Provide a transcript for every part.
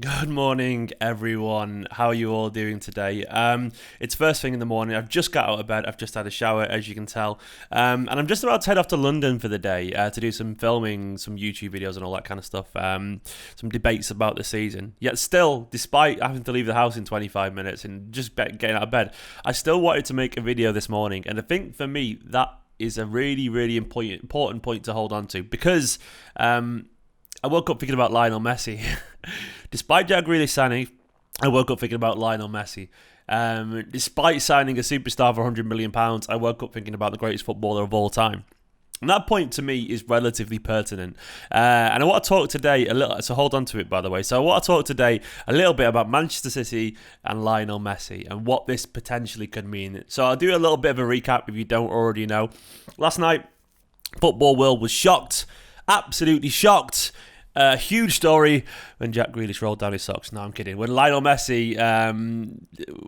Good morning, everyone. How are you all doing today? It's first thing in the morning. I've just got out of bed. I've just had a shower, as you can tell. And I'm just about to head off to London for the day to do some filming, some YouTube videos, and all that kind of stuff. Some debates about the season. Yet still, despite having to leave the house in 25 minutes and just getting out of bed, I still wanted to make a video this morning. And I think for me, that is a really, really important point to hold on to because I woke up thinking about Lionel Messi. Despite Jack Grealish signing, I woke up thinking about Lionel Messi. Despite signing a superstar for £100 million, I woke up thinking about the greatest footballer of all time. And that point to me is relatively pertinent. And I want to talk today a little, so hold on to it by the way. So I want to talk today a little bit about Manchester City and Lionel Messi and what this potentially could mean. So I'll do a little bit of a recap if you don't already know. Last night, football world was shocked, absolutely shocked. Huge story when Jack Grealish rolled down his socks. No, I'm kidding. When Lionel Messi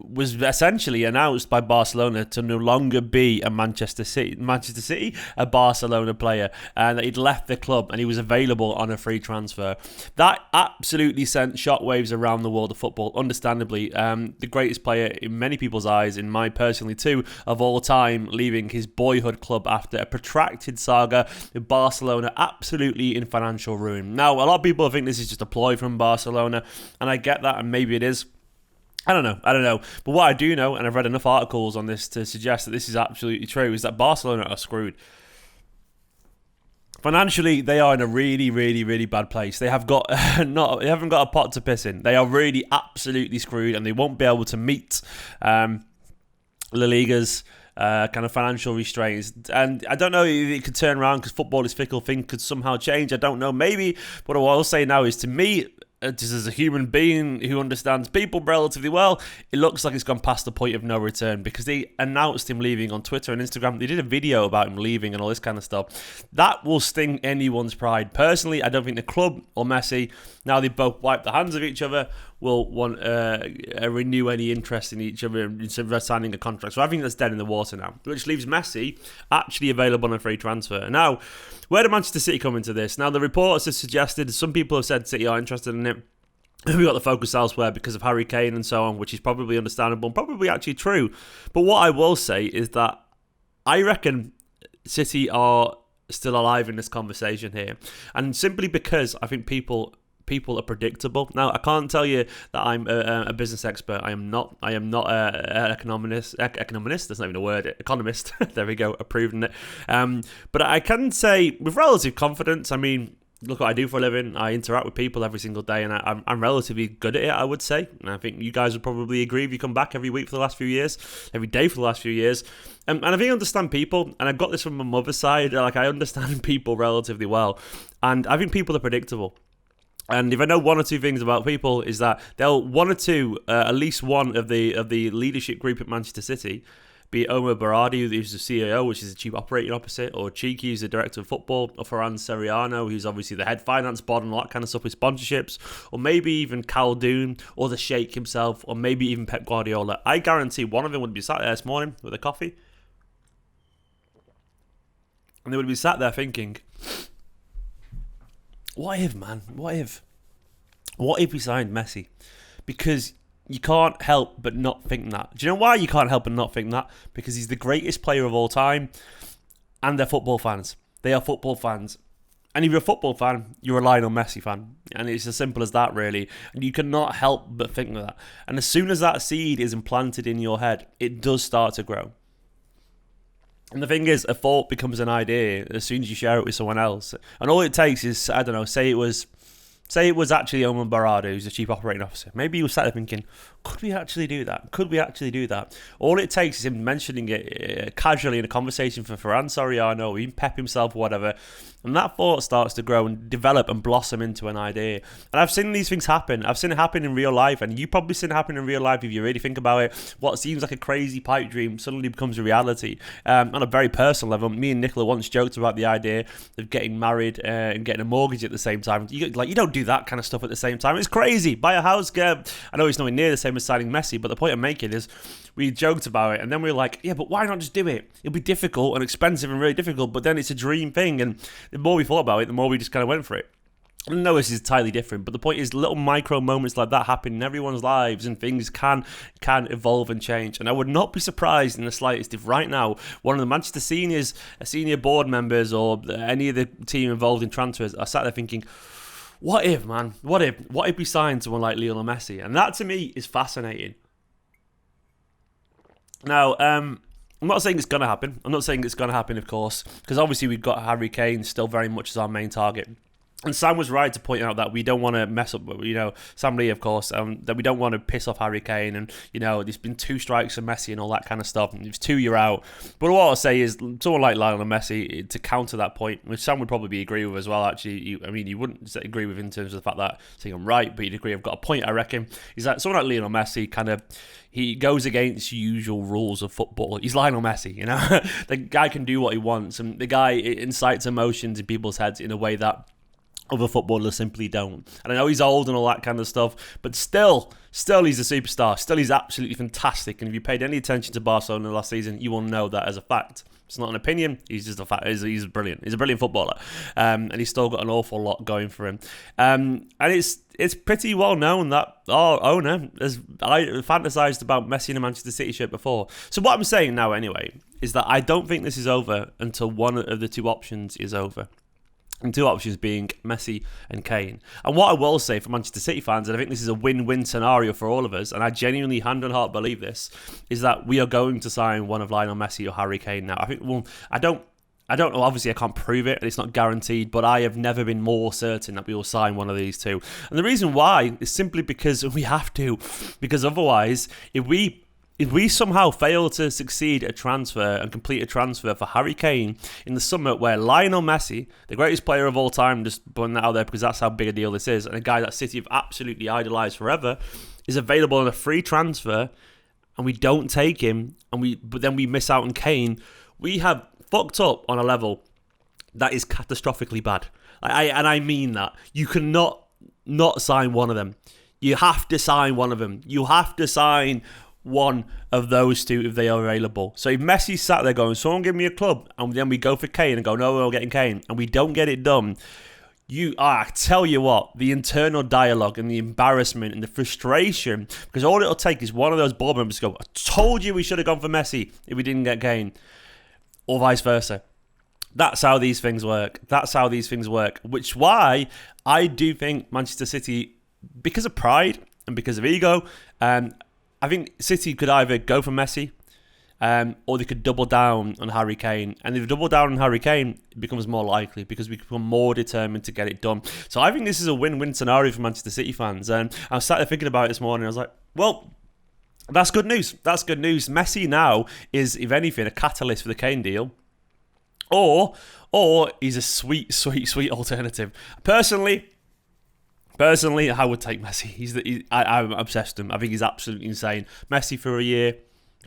was essentially announced by Barcelona to no longer be a Manchester City, a Barcelona player, and that he'd left the club and he was available on a free transfer. That absolutely sent shockwaves around the world of football. Understandably, the greatest player in many people's eyes, in mine personally too, of all time, leaving his boyhood club after a protracted saga with Barcelona, absolutely in financial ruin. Now, a lot of people think this is just a ploy from Barcelona, and I get that, and maybe it is. I don't know. But what I do know, and I've read enough articles on this to suggest that this is absolutely true, is that Barcelona are screwed. Financially, they are in a really, really, really bad place. They haven't got a pot to piss in. They are really absolutely screwed, and they won't be able to meet La Liga's kind of financial restraints. And I don't know if it could turn around because football is fickle. Things could somehow change. I don't know. Maybe. But what I'll say now is, to me, just as a human being who understands people relatively well, it looks like it's gone past the point of no return because they announced him leaving on Twitter and Instagram. They did a video about him leaving and all this kind of stuff. That will sting anyone's pride. Personally, I don't think the club or Messi, now they've both wiped the hands of each other, will want renew any interest in each other instead of signing a contract. So I think that's dead in the water now, which leaves Messi actually available on a free transfer. Now, where did Manchester City come into this? Now, the reports have suggested, some people have said City are interested in it. We got the focus elsewhere because of Harry Kane and so on, which is probably understandable and probably actually true. But what I will say is that I reckon City are still alive in this conversation here. And simply because I think people are predictable. Now, I can't tell you that I'm a business expert. I am not an economist. That's not even a word. Economist. There we go. Approving it. But I can say with relative confidence, I mean, look what I do for a living. I interact with people every single day, and I'm relatively good at it, I would say. And I think you guys would probably agree if you come back every week for the last few years, every day for the last few years. And I think I understand people, and I've got this from my mother's side. Like, I understand people relatively well, and I think people are predictable. And if I know one or two things about people, is that they'll at least one of the leadership group at Manchester City, be it Omar Berardi, who's the CEO, which is the chief operating officer, or Cheeky, who's the director of football, or Ferran Soriano, who's obviously the head finance bod and all that kind of stuff with sponsorships, or maybe even Khaldoon, or the Sheikh himself, or maybe even Pep Guardiola. I guarantee one of them would be sat there this morning with a coffee, and they would be sat there thinking, what if, man? What if we signed Messi? Because you can't help but not think that. Do you know why you can't help but not think that? Because he's the greatest player of all time, and they're football fans. They are football fans. And if you're a football fan, you're a Lionel Messi fan. And it's as simple as that, really. And you cannot help but think that. And as soon as that seed is implanted in your head, it does start to grow. And the thing is, a thought becomes an idea as soon as you share it with someone else. And all it takes is, I don't know, say it was actually Omar Berardi, who's the chief operating officer. Maybe he was sat there thinking, could we actually do that? All it takes is him mentioning it casually in a conversation for Ferran Soriano, or even Pep himself or whatever. And that thought starts to grow and develop and blossom into an idea. And I've seen these things happen. I've seen it happen in real life. And you probably seen it happen in real life if you really think about it. What seems like a crazy pipe dream suddenly becomes a reality. On a very personal level, me and Nicola once joked about the idea of getting married and getting a mortgage at the same time. You don't do that kind of stuff at the same time. It's crazy. Buy a house, I know it's nowhere near the same as signing Messi, but the point I'm making is we joked about it, and then we were like, yeah, but why not just do it? It'll be difficult and expensive and really difficult, but then it's a dream thing. And the more we thought about it, the more we just kind of went for it. I know this is entirely different, but the point is little micro moments like that happen in everyone's lives and things can evolve and change. And I would not be surprised in the slightest if right now one of the Manchester senior board members or any of the team involved in transfers are sat there thinking, what if, man? What if we signed someone like Lionel Messi? And that to me is fascinating. Now, I'm not saying it's going to happen. I'm not saying it's going to happen, of course, because obviously we've got Harry Kane still very much as our main target. And Sam was right to point out that we don't want to mess up, Sam Lee, of course, that we don't want to piss off Harry Kane. And, there's been 2 strikes for Messi and all that kind of stuff. And it's 2 year out. But what I'll say is, someone like Lionel Messi, to counter that point, which Sam would probably agree with as well, actually. You wouldn't agree with in terms of the fact that saying I'm right, but you'd agree I've got a point, I reckon, is that someone like Lionel Messi he goes against usual rules of football. He's Lionel Messi, The guy can do what he wants. And the guy incites emotions in people's heads in a way that other footballers simply don't. And I know he's old and all that kind of stuff, but still he's a superstar. Still, he's absolutely fantastic. And if you paid any attention to Barcelona last season, you will know that as a fact. It's not an opinion. He's just a fact. He's brilliant. He's a brilliant footballer, and he's still got an awful lot going for him. And it's pretty well known that our owner has fantasized about Messi in a Manchester City shirt before. So what I'm saying now, anyway, is that I don't think this is over until one of the 2 options is over. And 2 options being Messi and Kane. And what I will say for Manchester City fans, and I think this is a win-win scenario for all of us, and I genuinely, hand on heart, believe this, is that we are going to sign one of Lionel Messi or Harry Kane now. I think, I don't know, obviously I can't prove it, and it's not guaranteed, but I have never been more certain that we will sign one of these 2. And the reason why is simply because we have to. Because otherwise, if we somehow fail to succeed at a transfer and complete a transfer for Harry Kane in the summer where Lionel Messi, the greatest player of all time, just putting that out there because that's how big a deal this is, and a guy that City have absolutely idolised forever, is available on a free transfer, and we don't take him, but then we miss out on Kane, we have fucked up on a level that is catastrophically bad. I mean that. You cannot not sign one of them. You have to sign one of them. You have to sign one of those 2 if they are available. So if Messi sat there going, someone give me a club, and then we go for Kane and go, no, we're getting Kane, and we don't get it done, I tell you what, the internal dialogue and the embarrassment and the frustration, because all it'll take is one of those board members to go, I told you we should have gone for Messi if we didn't get Kane, or vice versa. That's how these things work. Which why I do think Manchester City, because of pride and because of ego, I think City could either go for Messi or they could double down on Harry Kane. And if they double down on Harry Kane, it becomes more likely because we become more determined to get it done. So I think this is a win-win scenario for Manchester City fans. And I was sat there thinking about it this morning. I was like, well, that's good news. Messi now is, if anything, a catalyst for the Kane deal. Or he's a sweet alternative. Personally, I would take Messi. I'm obsessed with him. I think he's absolutely insane. Messi for a year,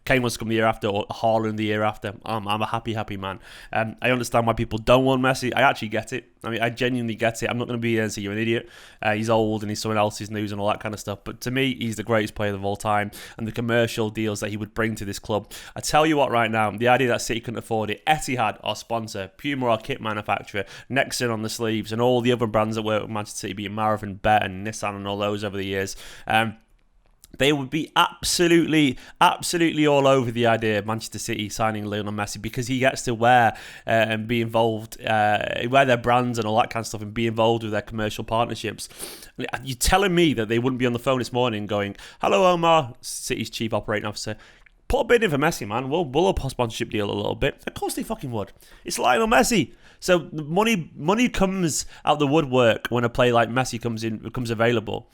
Kane wants to come the year after, or Haaland the year after. I'm a happy man. I understand why people don't want Messi. I actually get it. I genuinely get it. I'm not going to be there and say you're an idiot. He's old and he's someone else's news and all that kind of stuff. But to me, he's the greatest player of all time. And the commercial deals that he would bring to this club. I tell you what right now, the idea that City couldn't afford it, Esteemed, our sponsor, Puma, our kit manufacturer, Nexon on the sleeves, and all the other brands that work with Manchester City, being Marathon, Bet and Nissan and all those over the years, they would be absolutely all over the idea of Manchester City signing Lionel Messi because he gets to wear and be involved, wear their brands and all that kind of stuff and be involved with their commercial partnerships. You're telling me that they wouldn't be on the phone this morning going, hello Omar, City's chief operating officer, put a bid in for Messi, man. We'll up our sponsorship deal a little bit. Of course they fucking would. It's Lionel Messi. So money comes out the woodwork when a player like Messi becomes available.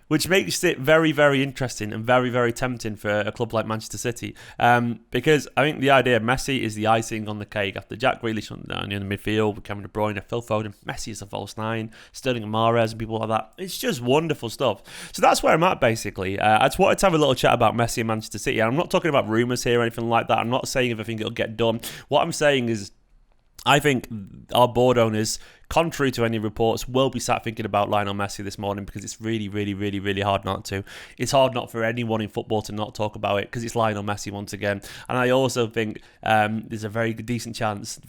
Which makes it very, very interesting and very, very tempting for a club like Manchester City. Because I think the idea of Messi is the icing on the cake. After Jack Grealish down in the midfield, with Kevin De Bruyne, Phil Foden, Messi is a false nine, Sterling and Mahrez and people like that. It's just wonderful stuff. So that's where I'm at, basically. I just wanted to have a little chat about Messi and Manchester City. And I'm not talking about rumours here or anything like that. I'm not saying if I think it'll get done. What I'm saying is, I think our board owners contrary to any reports, will be sat thinking about Lionel Messi this morning, because it's really, really, really, really hard not to. It's hard not for anyone in football to not talk about it, because it's Lionel Messi once again. And I also think there's a very decent chance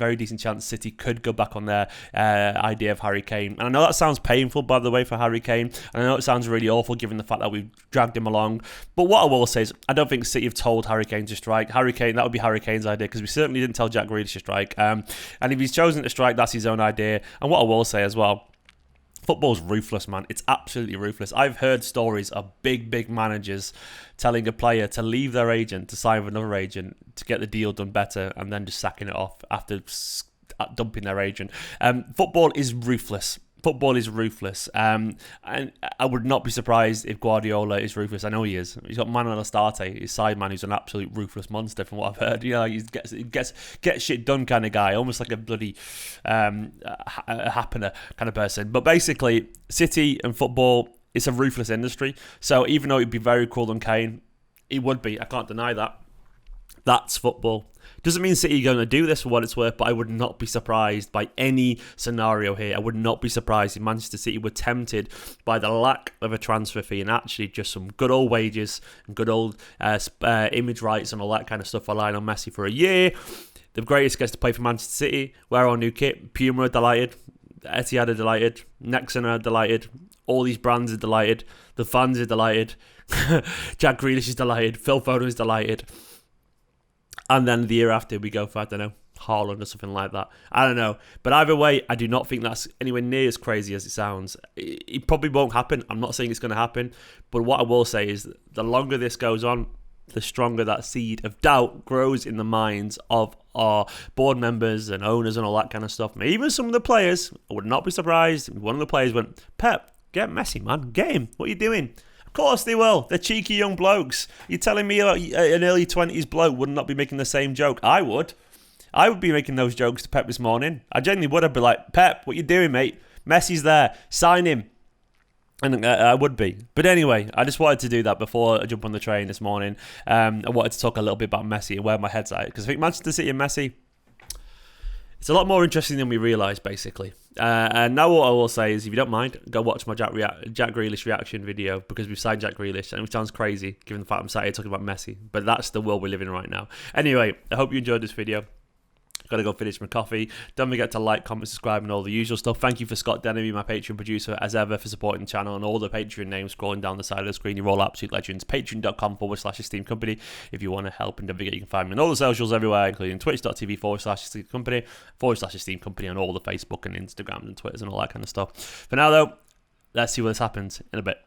City could go back on their idea of Harry Kane. And I know that sounds painful, by the way, for Harry Kane. And I know it sounds really awful given the fact that we've dragged him along. But what I will say is, I don't think City have told Harry Kane to strike. That would be Harry Kane's idea, because we certainly didn't tell Jack Grealish to strike. And if he's chosen to strike, that's his own idea. And what I will say as well, football's ruthless, man. It's absolutely ruthless. I've heard stories of big managers telling a player to leave their agent to sign with another agent to get the deal done better, and then just sacking it off after dumping their agent. Football is ruthless. And I would not be surprised if Guardiola is ruthless. I know he is. He's got Manuel Astarte, his sideman, who's an absolute ruthless monster from what I've heard. You know, he gets shit done kind of guy, almost like a bloody a happener kind of person. But basically, City and football, it's a ruthless industry. So even though it'd be very cruel on Kane, it would be. I can't deny that. That's football. Doesn't mean City are going to do this for what it's worth, but I would not be surprised by any scenario here. I would not be surprised if Manchester City were tempted by the lack of a transfer fee and actually just some good old wages and good old image rights and all that kind of stuff for Lionel Messi for a year. The greatest gets to play for Manchester City, wear our new kit. Puma are delighted. Etihad are delighted. Nexon are delighted. All these brands are delighted. The fans are delighted. Jack Grealish is delighted. Phil Foden is delighted. And then the year after, we go for, I don't know, Haaland or something like that. I don't know. But either way, I do not think that's anywhere near as crazy as it sounds. It probably won't happen. I'm not saying it's going to happen. But what I will say is the longer this goes on, the stronger that seed of doubt grows in the minds of our board members and owners and all that kind of stuff. Even some of the players, I would not be surprised if one of the players went, Pep, get Messi, man. Get him. What are you doing? Of course they will. They're cheeky young blokes. You're telling me an early 20s bloke would not be making the same joke? I would. I would be making those jokes to Pep this morning. I genuinely would. I'd be like, Pep, what you doing, mate? Messi's there. Sign him. And I would be. But anyway, I just wanted to do that before I jump on the train this morning. I wanted to talk a little bit about Messi and where my head's at. Because I think Manchester City and Messi, it's a lot more interesting than we realise, basically. And now what I will say is, if you don't mind, go watch my Jack Grealish reaction video, because we've signed Jack Grealish, and it sounds crazy given the fact I'm sat here talking about Messi, but that's the world we live in right now. Anyway, I hope you enjoyed this video. Got to go finish my coffee. Don't forget to like, comment, subscribe, and all the usual stuff. Thank you for Scott Denemy, my Patreon producer, as ever, for supporting the channel, and all the Patreon names scrolling down the side of the screen. You're all absolute legends. Patreon.com/Esteemed Company if you want to help. And don't forget, you can find me on all the socials everywhere, including twitch.tv/Esteemed Company/Esteemed Company on all the Facebook and Instagram and Twitters and all that kind of stuff. For now, though, let's see what happens in a bit.